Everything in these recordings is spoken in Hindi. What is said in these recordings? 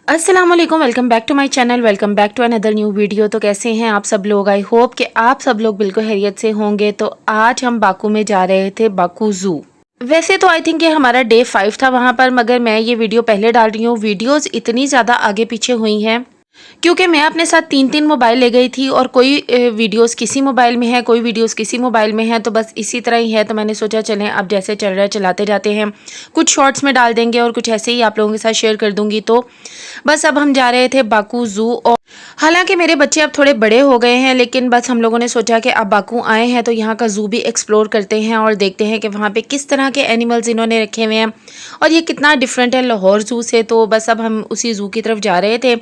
अस्सलाम वालेकुम, welcome back to my channel, welcome back to another new video. तो कैसे हैं आप सब लोग? आई होप कि आप सब लोग बिल्कुल खैरियत से होंगे। तो आज हम बाकू में जा रहे थे, बाकू ज़ू। वैसे तो आई थिंक ये हमारा डे 5 था वहाँ पर, मगर मैं ये वीडियो पहले डाल रही हूँ। वीडियोज़ इतनी ज़्यादा आगे पीछे हुई हैं क्योंकि मैं अपने साथ 3-3 मोबाइल ले गई थी और कोई वीडियोस किसी मोबाइल में है, कोई वीडियोस किसी मोबाइल में है, तो बस इसी तरह ही है। तो मैंने सोचा चलें अब जैसे चल रहा है चलाते जाते हैं, कुछ शॉर्ट्स में डाल देंगे और कुछ ऐसे ही आप लोगों के साथ शेयर कर दूँगी। तो बस अब हम जा रहे थे बाकू ज़ू। और हालाँकि मेरे बच्चे अब थोड़े बड़े हो गए हैं, लेकिन बस हम लोगों ने सोचा कि अब बाकू आए हैं तो यहाँ का ज़ू भी एक्सप्लोर करते हैं और देखते हैं कि वहाँ पे किस तरह के एनिमल्स इन्होंने रखे हुए हैं और ये कितना डिफरेंट है लाहौर ज़ू से। तो बस अब हम उसी ज़ू की तरफ जा रहे थे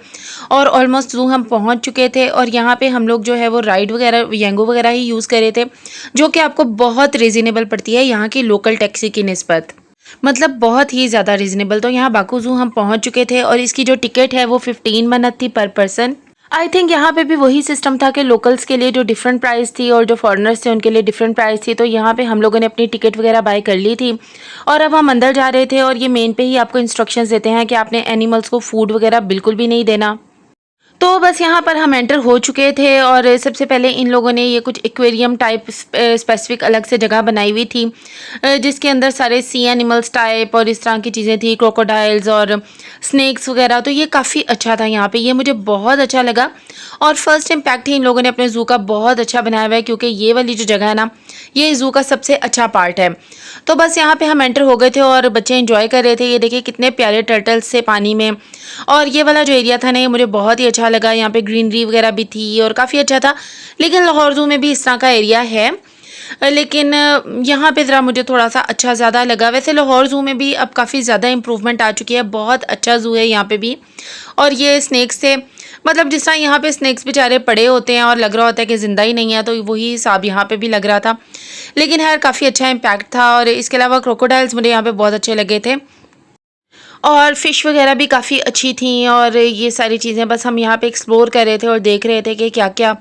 और ऑलमोस्ट ज़ू हम पहुँच चुके थे। और यहाँ पे हम लोग जो है वो राइड वगैरह यंगो वगैरह ही यूज़ कर रहे थे, जो कि आपको बहुत रीज़नेबल पड़ती है यहाँ की लोकल टैक्सी की निस्बत, मतलब बहुत ही ज़्यादा रीज़नेबल। तो यहाँ बाकू ज़ू हम पहुँच चुके थे और इसकी जो टिकट है वो 15 मन्नत थी पर पर्सन। आई थिंक यहाँ पे भी वही सिस्टम था कि लोकल्स के लिए जो डिफरेंट प्राइस थी और जो फॉरेनर्स थे उनके लिए डिफरेंट प्राइस थी। तो यहाँ पे हम लोगों ने अपनी टिकट वगैरह बाय कर ली थी और अब हम अंदर जा रहे थे। और ये मेन पे ही आपको इंस्ट्रक्शंस देते हैं कि आपने एनिमल्स को फूड वगैरह बिल्कुल भी नहीं देना। तो बस यहाँ पर हम एंटर हो चुके थे और सबसे पहले इन लोगों ने ये कुछ एक्वेरियम टाइप स्पेसिफिक अलग से जगह बनाई हुई थी, जिसके अंदर सारे सी एनिमल्स टाइप और इस तरह की चीज़ें थी, क्रोकोडाइल्स और स्नेक्स वगैरह। तो ये काफ़ी अच्छा था यहाँ पे, ये मुझे बहुत अच्छा लगा। और फर्स्ट इम्पैक्ट ही इन लोगों ने अपने ज़ू का बहुत अच्छा बनाया हुआ है, क्योंकि ये वाली जो जगह है ना, ये ज़ू का सबसे अच्छा पार्ट है। तो बस यहाँ पे हम एंटर हो गए थे और बच्चे एंजॉय कर रहे थे। ये देखिए कितने प्यारे टर्टल्स थे पानी में। और ये वाला जो एरिया था ना, ये मुझे बहुत ही अच्छा लगा। यहाँ पे ग्रीनरी वगैरह भी थी और काफ़ी अच्छा था। लेकिन लाहौर ज़ू में भी इस तरह का एरिया है, लेकिन यहाँ पे ज़रा मुझे थोड़ा सा अच्छा ज़्यादा लगा। वैसे लाहौर ज़ू में भी अब काफ़ी ज़्यादा इम्प्रूवमेंट आ चुकी है, बहुत अच्छा ज़ू है यहाँ पे भी। और ये स्नैक्स थे, मतलब जिस तरह यहाँ पे स्नैक्स बेचारे पड़े होते हैं और लग रहा होता है कि ज़िंदा ही नहीं है, तो वही हिसाब यहाँ पे भी लग रहा था। लेकिन खैर काफ़ी अच्छा इम्पैक्ट था। और इसके अलावा क्रोकोडाइल्स मुझे यहाँ पे बहुत अच्छे लगे थे और फ़िश वगैरह भी काफ़ी अच्छी थी। और ये सारी चीज़ें बस हम यहाँ पे एक्सप्लोर कर रहे थे और देख रहे थे कि क्या क्या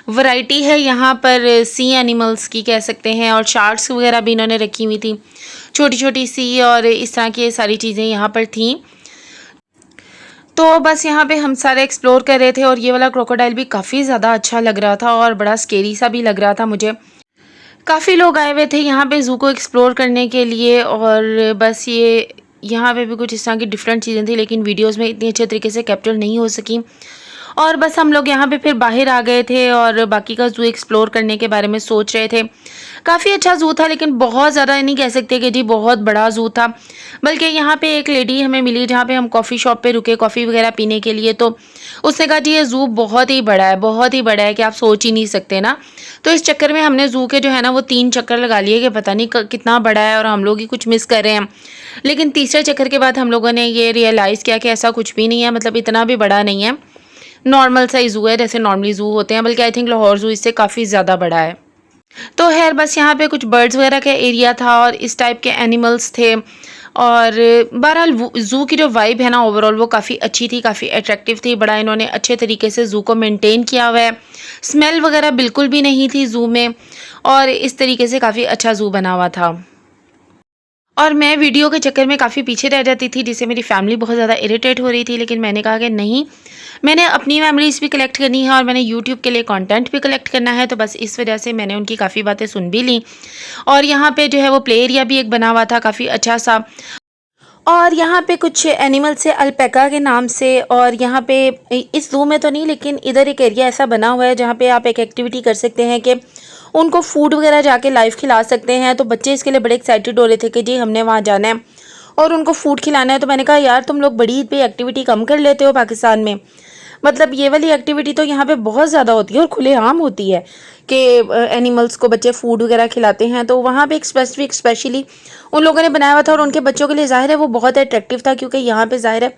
वैरायटी है यहाँ पर सी एनिमल्स की, कह सकते हैं। और शार्क्स वगैरह भी इन्होंने रखी हुई थी, छोटी छोटी सी, और इस तरह की सारी चीज़ें यहाँ पर थीं। तो बस यहाँ पे हम सारे एक्सप्लोर कर रहे थे और ये वाला क्रोकोडाइल भी काफ़ी ज़्यादा अच्छा लग रहा था और बड़ा स्केरी सा भी लग रहा था मुझे। काफ़ी लोग आए हुए थे यहाँ पे ज़ू को एक्सप्लोर करने के लिए। और बस ये यहाँ पे भी कुछ इस तरह की डिफरेंट चीज़ें थी, लेकिन वीडियोस में इतनी अच्छे तरीके से कैप्चर नहीं हो सकी। और बस हम लोग यहाँ पे फिर बाहर आ गए थे और बाकी का ज़ू एक्सप्लोर करने के बारे में सोच रहे थे। काफ़ी अच्छा ज़ू था, लेकिन बहुत ज़्यादा नहीं कह सकते कि जी बहुत बड़ा ज़ू था। बल्कि यहाँ पे एक लेडी हमें मिली जहाँ पे हम कॉफ़ी शॉप पे रुके कॉफ़ी वगैरह पीने के लिए। तो उसने कहा जी ये ज़ू बहुत ही बड़ा है, बहुत ही बड़ा है कि आप सोच ही नहीं सकते ना। तो इस चक्कर में हमने ज़ू के जो है ना वो 3 चक्कर लगा लिए कि पता नहीं कितना बड़ा है और हम लोग ही कुछ मिस कर रहे हैं। लेकिन तीसरे चक्कर के बाद हम लोगों ने ये रियलाइज़ किया कि ऐसा कुछ भी नहीं है, मतलब इतना भी बड़ा नहीं है, नॉर्मल सा ही ज़ू है जैसे नॉर्मली ज़ू होते हैं। बल्कि आई थिंक लाहौर ज़ू इससे काफ़ी ज़्यादा बड़ा है। तो खैर बस यहाँ पे कुछ बर्ड्स वगैरह का एरिया था और इस टाइप के एनिमल्स थे। और बहरहाल ज़ू की जो वाइब है ना ओवरऑल वो काफ़ी अच्छी थी, काफ़ी अट्रैक्टिव थी। बड़ा इन्होंने अच्छे तरीके से ज़ू को मेंटेन किया हुआ है, स्मेल वगैरह बिल्कुल भी नहीं थी ज़ू में, और इस तरीके से काफ़ी अच्छा ज़ू बना हुआ था। और मैं वीडियो के चक्कर में काफ़ी पीछे रह जाती थी, जिससे मेरी फैमिली बहुत ज़्यादा इरिटेट हो रही थी। लेकिन मैंने कहा कि नहीं, मैंने अपनी मेमोरीज़ भी कलेक्ट करनी है और मैंने यूट्यूब के लिए कंटेंट भी कलेक्ट करना है। तो बस इस वजह से मैंने उनकी काफ़ी बातें सुन भी ली। और यहाँ पे जो है वो प्ले एरिया भी एक बना हुआ था काफ़ी अच्छा सा। और यहाँ पे कुछ एनिमल्स है अल्पैका के नाम से। और यहाँ पे इस ज़ू में तो नहीं, लेकिन इधर एक एरिया ऐसा बना हुआ है जहाँ पे आप एक एक्टिविटी कर सकते हैं कि उनको फूड वगैरह जाके लाइव खिला सकते हैं। तो बच्चे इसके लिए बड़े एक्साइटेड हो रहे थे कि जी हमने वहाँ जाना है और उनको फूड खिलाना है। तो मैंने कहा यार तुम लोग बड़ी ईद पे एक्टिविटी कम कर लेते हो पाकिस्तान में, मतलब ये वाली एक्टिविटी तो यहाँ पे बहुत ज़्यादा होती है और खुलेआम होती है कि एनिमल्स को बच्चे फूड वगैरह खिलाते हैं। तो वहाँ पे एक स्पेशली उन लोगों ने बनाया हुआ था और उनके बच्चों के लिए ज़ाहिर है वो बहुत अट्रैक्टिव था, क्योंकि यहाँ पे ज़ाहिर है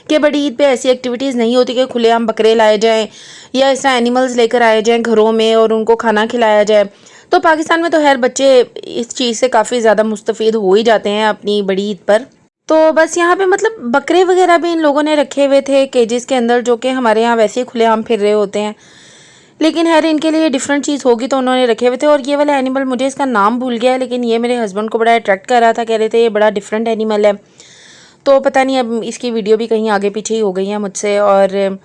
कि बड़ी ईद पे ऐसी एक्टिविटीज़ नहीं होती कि खुलेआम बकरे लाए जाएँ या ऐसा एनिमल्स लेकर आए जाएँ घरों में और उनको खाना खिलाया जाए। तो पाकिस्तान में तो खैर बच्चे इस चीज़ से काफ़ी ज़्यादा मुस्तफ़ीद हो ही जाते हैं अपनी बड़ी ईद पर। तो बस यहाँ पे मतलब बकरे वगैरह भी इन लोगों ने रखे हुए थे केजेस के अंदर, जो कि हमारे यहाँ वैसे ही खुलेआम फिर रहे होते हैं। लेकिन खैर इनके लिए डिफरेंट चीज़ होगी तो उन्होंने रखे हुए थे। और ये वाला एनिमल मुझे इसका नाम भूल गया है, लेकिन ये मेरे हस्बैंड को बड़ा अट्रैक्ट कर रहा था, कह रहे थे ये बड़ा डिफरेंट एनिमल है। तो पता नहीं अब इसकी वीडियो भी कहीं आगे पीछे ही हो गई है मुझसे। और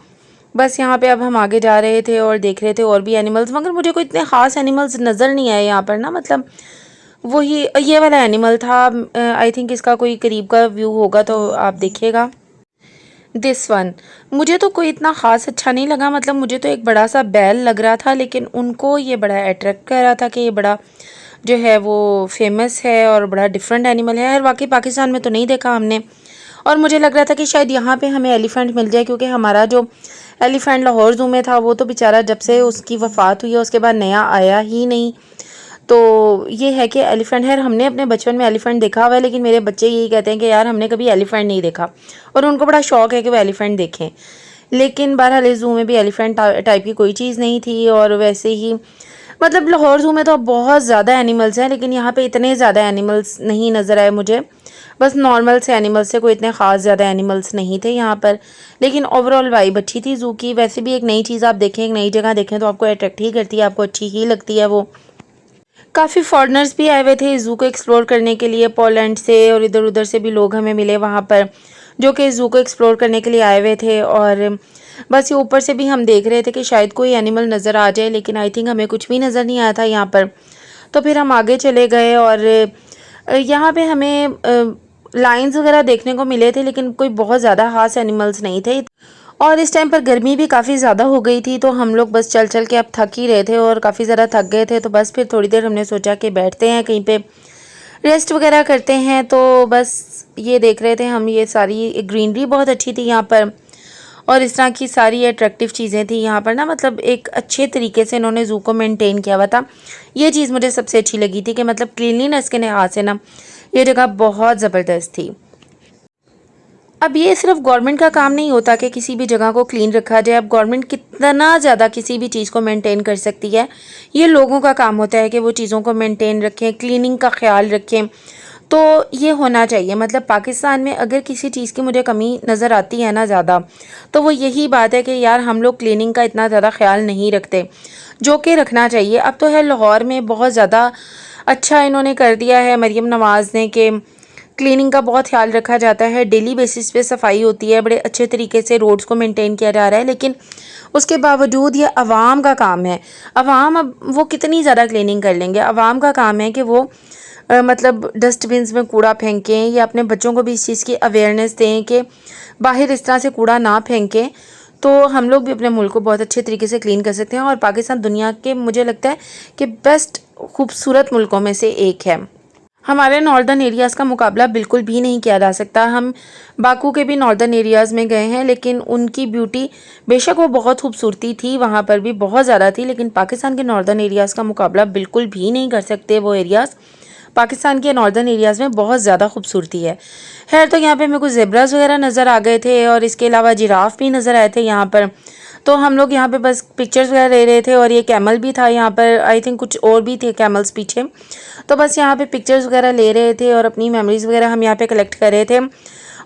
बस यहाँ पे अब हम आगे जा रहे थे और देख रहे थे और भी एनिमल्स, मगर मुझे कोई इतने ख़ास एनिमल्स नज़र नहीं आए यहाँ पर ना। मतलब वही ये वाला एनिमल था। आई थिंक इसका कोई करीब का व्यू होगा तो आप देखिएगा। दिस वन मुझे तो कोई इतना ख़ास अच्छा नहीं लगा। मतलब मुझे तो एक बड़ा सा बैल लग रहा था, लेकिन उनको ये बड़ा अट्रैक्ट कर रहा था कि ये बड़ा जो है वो फेमस है और बड़ा डिफरेंट एनिमल है। और वाकई पाकिस्तान में तो नहीं देखा हमने। और मुझे लग रहा था कि शायद यहाँ पे हमें एलिफेंट मिल जाए, क्योंकि हमारा जो एलिफेंट लाहौर ज़ू में था वो तो बेचारा जब से उसकी वफ़ात हुई है उसके बाद नया आया ही नहीं। तो ये है कि एलिफेंट है, हमने अपने बचपन में एलिफेंट देखा हुआ है, लेकिन मेरे बच्चे यही कहते हैं कि यार हमने कभी एलिफेंट नहीं देखा, और उनको बड़ा शौक है कि वो एलिफेंट देखें। लेकिन बहरहाल इस ज़ू में भी एलिफेंट टाइप की कोई चीज़ नहीं थी। और वैसे ही मतलब लाहौर ज़ू में तो बहुत ज़्यादा एनिमल्स हैं, लेकिन यहाँ पे इतने ज़्यादा एनिमल्स नहीं नज़र आए मुझे। बस नॉर्मल से एनिमल्स से, कोई इतने ख़ास ज़्यादा एनिमल्स नहीं थे यहाँ पर। लेकिन ओवरऑल वाइब अच्छी थी ज़ू की। वैसे भी एक नई चीज़ आप देखें, एक नई जगह देखें तो आपको अट्रैक्ट ही करती है, आपको अच्छी ही लगती है वो। काफ़ी फॉरेनर्स भी आए हुए थे ज़ू को एक्सप्लोर करने के लिए, पोलैंड से और इधर उधर से भी लोग हमें मिले वहाँ पर, जो कि ज़ू को एक्सप्लोर करने के लिए आए हुए थे। और बस ये ऊपर से भी हम देख रहे थे कि शायद कोई एनिमल नज़र आ जाए, लेकिन आई थिंक हमें कुछ भी नज़र नहीं आया था यहाँ पर। तो फिर हम आगे चले गए और यहाँ पे हमें लायंस वगैरह देखने को मिले थे, लेकिन कोई बहुत ज़्यादा खास एनिमल्स नहीं थे। और इस टाइम पर गर्मी भी काफ़ी ज़्यादा हो गई थी, तो हम लोग बस चल चल के अब थक ही रहे थे और काफ़ी ज़्यादा थक गए थे। तो बस फिर थोड़ी देर हमने सोचा कि बैठते हैं कहीं पे, रेस्ट वगैरह करते हैं। तो बस ये देख रहे थे हम, ये सारी ग्रीनरी बहुत अच्छी थी यहाँ पर, और इस तरह की सारी अट्रैक्टिव चीज़ें थी यहाँ पर ना। मतलब एक अच्छे तरीके से इन्होंने ज़ू को मेंटेन किया हुआ था। ये चीज़ मुझे सबसे अच्छी लगी थी कि मतलब क्लीनलीनेस के लिहाज से ना ये जगह बहुत ज़बरदस्त थी। अब ये सिर्फ गवर्नमेंट का काम नहीं होता कि किसी भी जगह को क्लीन रखा जाए। अब गवर्नमेंट कितना ज़्यादा किसी भी चीज़ को मेंटेन कर सकती है, ये लोगों का काम होता है कि वो चीज़ों को मेंटेन रखें, क्लीनिंग का ख्याल रखें। तो ये होना चाहिए। मतलब पाकिस्तान में अगर किसी चीज़ की मुझे कमी नज़र आती है ना ज़्यादा, तो वो यही बात है कि यार हम लोग क्लीनिंग का इतना ज़्यादा ख्याल नहीं रखते, जो कि रखना चाहिए। अब तो है लाहौर में बहुत ज़्यादा अच्छा इन्होंने कर दिया है मरीम नवाज़ ने कि क्लीनिंग का बहुत ख्याल रखा जाता है, डेली बेसिस पे सफाई होती है, बड़े अच्छे तरीके से रोड्स को मेंटेन किया जा रहा है। लेकिन उसके बावजूद ये अवाम का काम है। अवाम अब वो कितनी ज़्यादा क्लीनिंग कर लेंगे। अवाम का काम है कि वो मतलब डस्टबिन्स में कूड़ा फेंकें, या अपने बच्चों को भी इस चीज़ की अवेयरनेस दें कि बाहर इस तरह से कूड़ा ना फेंकें। तो हम लोग भी अपने मुल्क को बहुत अच्छे तरीके से क्लीन कर सकते हैं। और पाकिस्तान दुनिया के मुझे लगता है कि बेस्ट खूबसूरत मुल्कों में से एक है। हमारे नॉर्दर्न एरियाज़ का मुकाबला बिल्कुल भी नहीं किया जा सकता। हम बाकू के भी नॉर्दर्न एरियाज़ में गए हैं, लेकिन उनकी ब्यूटी बेशक वो बहुत खूबसूरती थी, वहाँ पर भी बहुत ज़्यादा थी, लेकिन पाकिस्तान के नॉर्दर्न एरियाज़ का मुकाबला बिल्कुल भी नहीं कर सकते वो एरियाज़। पाकिस्तान के नॉर्दर्न एरियाज़ में बहुत ज़्यादा खूबसूरती है। खैर, तो यहाँ पे मेरे को ज़ेब्रास वगैरह नज़र आ गए थे, और इसके अलावा जिराफ भी नज़र आए थे यहाँ पर। तो हम लोग यहाँ पे बस पिक्चर्स वगैरह ले रहे थे, और ये कैमल भी था यहाँ पर। आई थिंक कुछ और भी थे कैमल्स पीछे। तो बस यहाँ पे पिक्चर्स वगैरह ले रहे थे और अपनी मेमोरीज़ वगैरह हम यहाँ पे कलेक्ट कर रहे थे।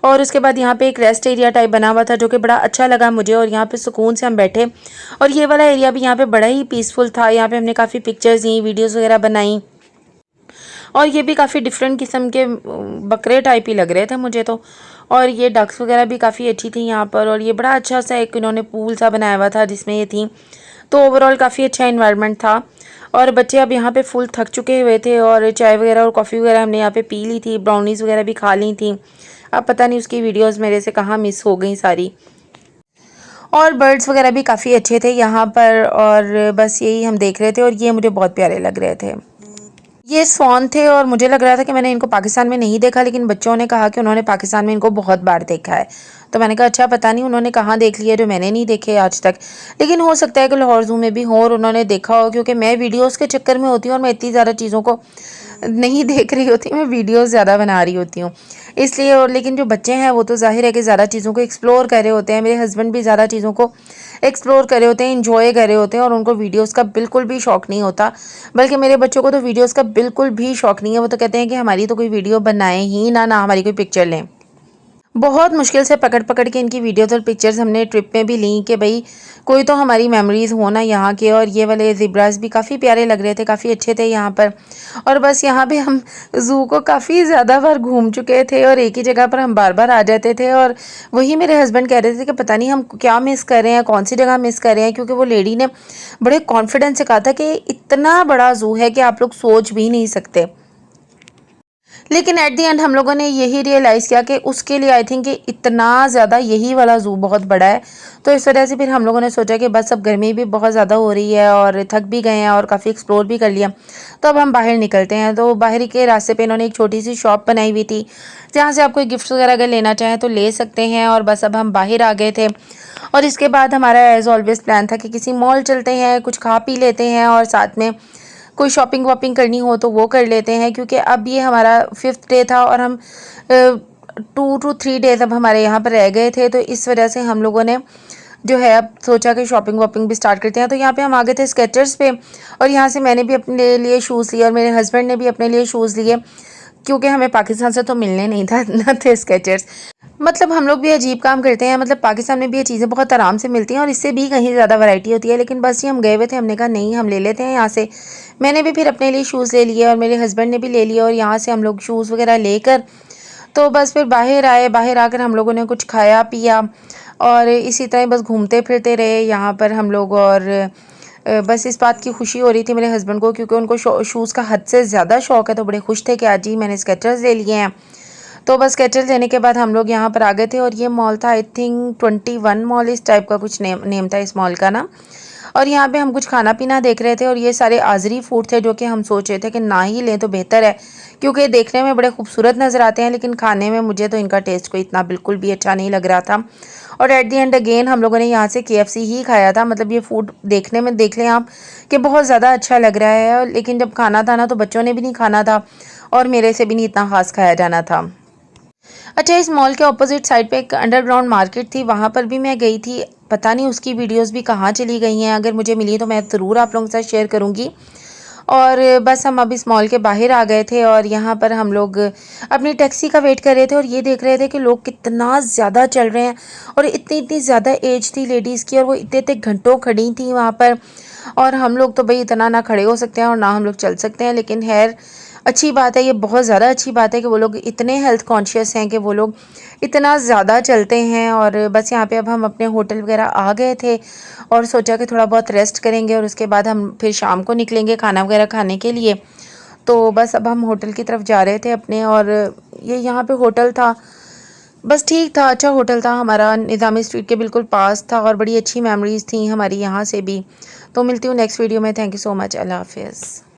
और उसके बाद यहाँ पे एक रेस्ट एरिया टाइप बना हुआ था, जो कि बड़ा अच्छा लगा मुझे, और यहाँ पे सुकून से हम बैठे। और ये वाला एरिया भी यहाँ पे बड़ा ही पीसफुल था। यहाँ पे हमने काफ़ी पिक्चर्स ली, वीडियोज़ वगैरह बनाई, और ये भी काफ़ी डिफरेंट किस्म के बकरे टाइप ही लग रहे थे मुझे तो। और ये डक्स वगैरह भी काफ़ी अच्छी थी यहाँ पर, और ये बड़ा अच्छा सा एक इन्होंने पूल सा बनाया हुआ था जिसमें ये थी। तो ओवरऑल काफ़ी अच्छा इन्वायरमेंट था। और बच्चे अब यहाँ पे फुल थक चुके हुए थे, और चाय वगैरह और कॉफ़ी वगैरह हमने यहाँ पे पी ली थी, ब्राउनीज़ वगैरह भी खा ली थी। अब पता नहीं उसकी वीडियोज़ मेरे से कहाँ मिस हो गई सारी। और बर्ड्स वगैरह भी काफ़ी अच्छे थे यहाँ पर, और बस यही हम देख रहे थे, और ये मुझे बहुत प्यारे लग रहे थे। ये स्वान थे, और मुझे लग रहा था कि मैंने इनको पाकिस्तान में नहीं देखा, लेकिन बच्चों ने कहा कि उन्होंने पाकिस्तान में इनको बहुत बार देखा है। तो मैंने कहा अच्छा, पता नहीं उन्होंने कहाँ देख लिया जो मैंने नहीं देखे आज तक। लेकिन हो सकता है कि लाहौर ज़ू में भी हो और उन्होंने देखा हो, क्योंकि मैं वीडियोज़ के चक्कर में होती हूँ और मैं इतनी ज़्यादा चीज़ों को नहीं देख रही होती, मैं वीडियोज़ ज़्यादा बना रही होती हूँ इसलिए। और लेकिन जो बच्चे हैं वो तो ज़ाहिर है कि ज़्यादा चीज़ों को एक्सप्लोर कर रहे होते हैं। मेरे हस्बैंड भी ज़्यादा चीज़ों को एक्सप्लोर कर रहे होते हैं, इंजॉय कर रहे होते हैं, और उनको वीडियोस का बिल्कुल भी शौक़ नहीं होता। बल्कि मेरे बच्चों को तो वीडियोस का बिल्कुल भी शौक़ नहीं है। वो तो कहते हैं कि हमारी तो कोई वीडियो बनाएं ही ना, ना हमारी कोई पिक्चर लें। बहुत मुश्किल से पकड़ पकड़ के इनकी वीडियोस और पिक्चर्स हमने ट्रिप में भी ली कि भाई कोई तो हमारी मेमोरीज़ हो ना यहाँ के। और ये वाले ज़ेब्रास भी काफ़ी प्यारे लग रहे थे, काफ़ी अच्छे थे यहाँ पर। और बस यहाँ पे हम ज़ू को काफ़ी ज़्यादा बार घूम चुके थे और एक ही जगह पर हम बार बार आ जाते थे। और वही मेरे हस्बैंड कह रहे थे कि पता नहीं हम क्या मिस कर रहे हैं, कौन सी जगह मिस कर रहे हैं, क्योंकि वो लेडी ने बड़े कॉन्फिडेंस से कहा था कि इतना बड़ा ज़ू है कि आप लोग सोच भी नहीं सकते। लेकिन एट द एंड हम लोगों ने यही रियलाइज़ किया कि उसके लिए आई थिंक कि इतना ज़्यादा यही वाला ज़ू बहुत बड़ा है। तो इस वजह से फिर हम लोगों ने सोचा कि बस अब गर्मी भी बहुत ज़्यादा हो रही है और थक भी गए हैं और काफ़ी एक्सप्लोर भी कर लिया, तो अब हम बाहर निकलते हैं। तो बाहर के रास्ते पे इन्होंने एक छोटी सी शॉप बनाई हुई थी जहाँ से आप कोई गिफ्ट वगैरह अगर लेना चाहें तो ले सकते हैं। और बस अब हम बाहर आ गए थे और इसके बाद हमारा एज़ ऑलवेज़ प्लान था कि किसी मॉल चलते हैं, कुछ खा पी लेते हैं और साथ में कोई शॉपिंग वॉपिंग करनी हो तो वो कर लेते हैं, क्योंकि अब ये हमारा 5th डे था और हम 2 to 3 डेज़ अब हमारे यहाँ पर रह गए थे। तो इस वजह से हम लोगों ने जो है अब सोचा कि शॉपिंग वॉपिंग भी स्टार्ट करते हैं। तो यहाँ पे हम आ गए थे स्केचर्स पे और यहाँ से मैंने भी अपने लिए शूज़ लिए और मेरे हस्बैंड ने भी अपने लिए शूज़ लिए, क्योंकि हमें पाकिस्तान से तो मिलने नहीं था ना थे स्केचर्स। मतलब हम लोग भी अजीब काम करते हैं, मतलब पाकिस्तान में भी ये चीज़ें बहुत आराम से मिलती हैं और इससे भी कहीं ज़्यादा वैरायटी होती है। लेकिन बस ये हम गए हुए थे, हमने कहा नहीं हम ले लेते हैं यहाँ से। मैंने भी फिर अपने लिए शूज़ ले लिए और मेरे हस्बैंड ने भी ले लिए और यहाँ से हम लोग शूज़ वगैरह लेकर तो बस फिर बाहर आए। बाहर आकर हम लोगों ने कुछ खाया पिया और इसी तरह बस घूमते फिरते रहे यहाँ पर हम लोग। और बस इस बात की खुशी हो रही थी मेरे हस्बैंड को, क्योंकि उनको शूज़ का हद से ज़्यादा शौक़ है, तो बड़े खुश थे कि आज ही मैंने स्केचर्स ले लिए हैं। तो बस स्केचर्स लेने के बाद हम लोग यहाँ पर आ गए थे और ये मॉल था आई थिंक 21 मॉल, इस टाइप का कुछ नेम था इस मॉल का ना। और यहाँ पे हम कुछ खाना पीना देख रहे थे और ये सारे आज़री फूड थे जो कि हम सोच रहे थे कि ना ही लें तो बेहतर है, क्योंकि देखने में बड़े खूबसूरत नज़र आते हैं लेकिन खाने में मुझे तो इनका टेस्ट कोई इतना बिल्कुल भी अच्छा नहीं लग रहा था। और एट द एंड अगेन हम लोगों ने यहाँ से KFC ही खाया था। मतलब ये फूड देखने में देख लें आप कि बहुत ज़्यादा अच्छा लग रहा है, लेकिन जब खाना था ना तो बच्चों ने भी नहीं खाना था और मेरे से भी नहीं इतना खास खाया जाना था। अच्छा, इस मॉल के ऑपोजिट साइड पे एक अंडरग्राउंड मार्केट थी, वहाँ पर भी मैं गई थी। पता नहीं उसकी वीडियोस भी कहाँ चली गई हैं, अगर मुझे मिली तो मैं ज़रूर आप लोगों के साथ शेयर करूँगी। और बस हम अब इस मॉल के बाहर आ गए थे और यहाँ पर हम लोग अपनी टैक्सी का वेट कर रहे थे और ये देख रहे थे कि लोग कितना ज़्यादा चल रहे हैं और इतनी इतनी ज़्यादा एज थी लेडीज़ की और वो इतने इतने घंटों खड़ी थी वहाँ पर। और हम लोग तो भाई इतना ना खड़े हो सकते हैं और ना हम लोग चल सकते हैं, लेकिन खैर अच्छी बात है, ये बहुत ज़्यादा अच्छी बात है कि वो लोग इतने हेल्थ कॉन्शियस हैं कि वो लोग इतना ज़्यादा चलते हैं। और बस यहाँ पे अब हम अपने होटल वगैरह आ गए थे और सोचा कि थोड़ा बहुत रेस्ट करेंगे और उसके बाद हम फिर शाम को निकलेंगे खाना वगैरह खाने के लिए। तो बस अब हम होटल की तरफ जा रहे थे अपने। और ये यहाँ पे होटल था, बस ठीक था, अच्छा होटल था हमारा, निज़ामी स्ट्रीट के बिल्कुल पास था और बड़ी अच्छी मेमोरीज़ थी हमारी यहाँ से भी। तो मिलती हूँ नेक्स्ट वीडियो में। Thank you so much. अल्लाह हाफिज़।